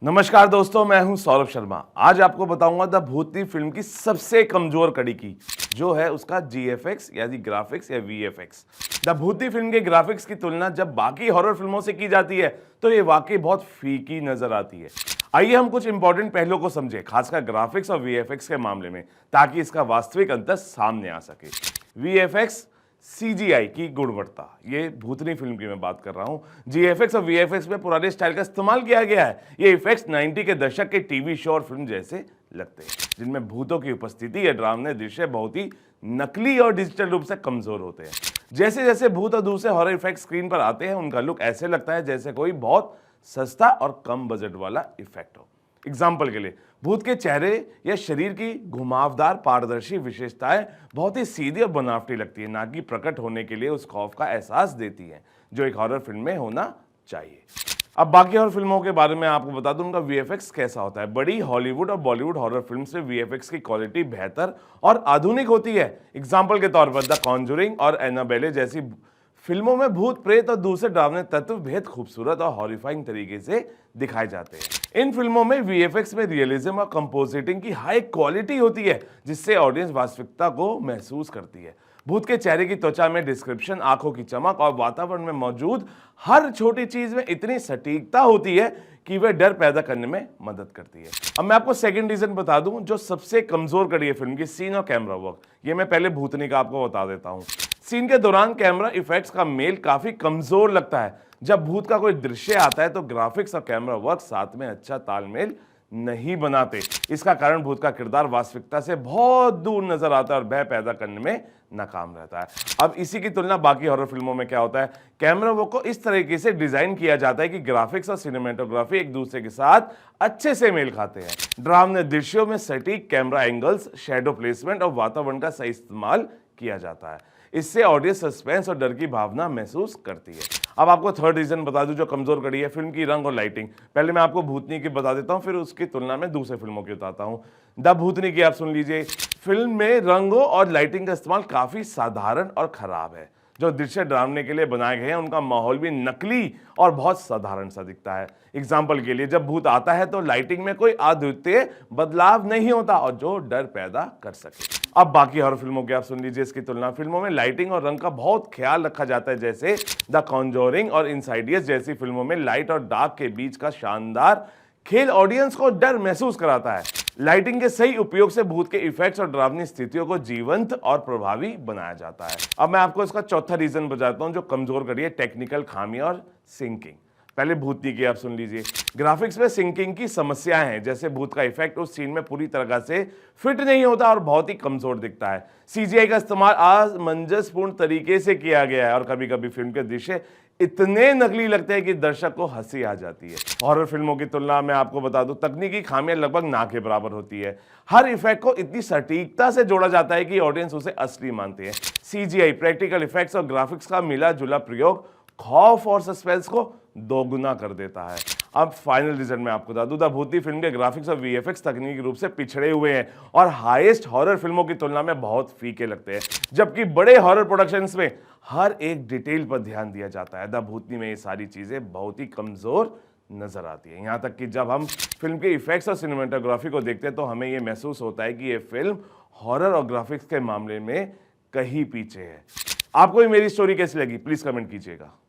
नमस्कार दोस्तों, मैं हूं सौरभ शर्मा। आज आपको बताऊंगा द भूतनी फिल्म की सबसे कमजोर कड़ी की, जो है उसका जीएफएक्स यानी ग्राफिक्स या वीएफएक्स। द भूतनी फिल्म के ग्राफिक्स की तुलना जब बाकी हॉरर फिल्मों से की जाती है तो ये वाकई बहुत फीकी नजर आती है। आइए हम कुछ इंपॉर्टेंट पहलुओं को समझें, खासकर ग्राफिक्स और वीएफएक्स के मामले में, ताकि इसका वास्तविक अंतर सामने आ सके। वीएफएक्स सीजीआई की गुणवत्ता, ये भूतनी फिल्म की मैं बात कर रहा हूं। जीएफएक्स और वीएफएक्स में पुराने स्टाइल का इस्तेमाल किया गया है। ये इफेक्ट्स 90 के दशक के टीवी शो और फिल्म जैसे लगते हैं, जिनमें भूतों की उपस्थिति या डरावने दृश्य बहुत ही नकली और डिजिटल रूप से कमजोर होते हैं। जैसे जैसे भूत और दूसरे हॉरर इफेक्ट स्क्रीन पर आते हैं, उनका लुक ऐसे लगता है जैसे कोई बहुत सस्ता और कम बजट वाला इफेक्ट हो। एग्जाम्पल के लिए, भूत के चेहरे या शरीर की घुमावदार पारदर्शी विशेषताएं बहुत ही सीधी और बनावटी लगती है, ना कि प्रकट होने के लिए उस खौफ का एहसास देती हैं जो एक हॉरर फिल्म में होना चाहिए। अब बाकी हॉरर फिल्मों के बारे में आपको बता दूं उनका वीएफएक्स कैसा होता है। बड़ी हॉलीवुड और बॉलीवुड हॉरर फिल्म से वीएफएक्स की क्वालिटी बेहतर और आधुनिक होती है। एग्जाम्पल के तौर पर द कॉन्जरिंग और एनाबेले जैसी फिल्मों में भूत प्रेत और दूसरे डरावने तत्व बेहद खूबसूरत और हॉरिफाइंग तरीके से दिखाए जाते हैं। इन फिल्मों में वीएफएक्स में रियलिज्म और कंपोजिटिंग की हाई क्वालिटी होती है, जिससे ऑडियंस वास्तविकता को महसूस करती है। भूत के चेहरे की त्वचा में डिस्क्रिप्शन, आंखों की चमक और वातावरण में मौजूद हर छोटी चीज में इतनी सटीकता होती है कि वह डर पैदा करने में मदद करती है। अब मैं आपको सेकंड रीजन बता दूं जो सबसे कमजोर कड़ी है फिल्म की, सीन और कैमरा वर्क। ये मैं पहले भूतनी का आपको बता देता हूं। सीन के दौरान कैमरा इफेक्ट्स का मेल काफी कमजोर लगता है। जब भूत का कोई दृश्य आता है तो ग्राफिक्स और कैमरा वर्क साथ में अच्छा तालमेल नहीं बनाते। इसका कारण भूत का किरदार वास्तविकता से बहुत दूर नजर आता है और भय पैदा करने में नाकाम रहता है। अब इसी की तुलना बाकी हॉरर फिल्मों में क्या होता है, कैमरा वर्क को इस तरीके से डिजाइन किया जाता है कि ग्राफिक्स और सिनेमेटोग्राफी एक दूसरे के साथ अच्छे से मेल खाते हैं। ड्रामने दृश्यों में सटीक कैमरा एंगल्स, शैडो प्लेसमेंट और वातावरण का सही इस्तेमाल किया जाता है। इससे ऑडियंस सस्पेंस और डर की भावना महसूस करती है। अब आपको थर्ड रीजन बता दूं जो कमजोर कड़ी है, फिल्म की रंग और लाइटिंग। पहले मैं आपको भूतनी की बता देता हूं, फिर उसकी तुलना में दूसरे फिल्मों की बताता हूं। द भूतनी की आप सुन लीजिए। फिल्म में रंगों और लाइटिंग का इस्तेमाल काफी साधारण और खराब है। जो दृश्य डरावने के लिए बनाए गए हैं उनका माहौल भी नकली और बहुत साधारण सा दिखता है। एग्जाम्पल के लिए, जब भूत आता है तो लाइटिंग में कोई अद्वितीय बदलाव नहीं होता और जो डर पैदा कर सके। अब बाकी हॉरर फिल्मों की आप सुन लीजिए इसकी तुलना। फिल्मों में लाइटिंग और रंग का बहुत ख्याल रखा जाता है, जैसे द कॉन्जोरिंग और इनसाइडियस जैसी फिल्मों में लाइट और डार्क के बीच का शानदार खेल ऑडियंस को डर महसूस कराता है। लाइटिंग के सही उपयोग से भूत के इफेक्ट्स और डरावनी स्थितियों को जीवंत और प्रभावी बनाया जाता है। अब मैं आपको इसका चौथा रीजन बताता हूं जो कमजोर कड़ी है, टेक्निकल खामियां और सिंकिंग। पहले भूतनी की आप सुन लीजिए। ग्राफिक्स में सिंकिंग की समस्याएं हैं, जैसे भूत का इफेक्ट उस सीन में पूरी तरह से फिट नहीं होता और बहुत ही कमजोर दिखता है। सीजीआई का इस्तेमाल असमंजसपूर्ण तरीके से किया गया है और कभी कभी फिल्म के दृश्य इतने नकली लगते हैं कि दर्शक को हंसी आ जाती है। हॉरर फिल्मों की तुलना में आपको बता दूं तकनीकी खामियां लगभग ना के बराबर होती है। हर इफेक्ट को इतनी सटीकता से जोड़ा जाता है कि ऑडियंस उसे असली मानते हैं। सीजीआई, प्रैक्टिकल इफेक्ट्स और ग्राफिक्स का मिला जुला प्रयोग खौफ और सस्पेंस को दोगुना कर देता है। अब फाइनल रीजन में आपको बता दूं, द भूतनी फिल्म के ग्राफिक्स और वीएफएक्स तकनीकी रूप से पिछड़े हुए हैं और हाईएस्ट हॉरर फिल्मों की तुलना में बहुत फीके लगते हैं, जबकि बड़े हॉरर प्रोडक्शंस में हर एक डिटेल पर ध्यान दिया जाता है। द भूतनी में ये सारी चीजें बहुत ही कमजोर नजर आती है। यहां तक कि जब हम फिल्म के इफेक्ट्स और सिनेमेटोग्राफी को देखते हैं तो हमें यह महसूस होता है कि यह फिल्म हॉरर और ग्राफिक्स के मामले में कहीं पीछे है। आपको भी मेरी स्टोरी कैसी लगी, प्लीज कमेंट कीजिएगा।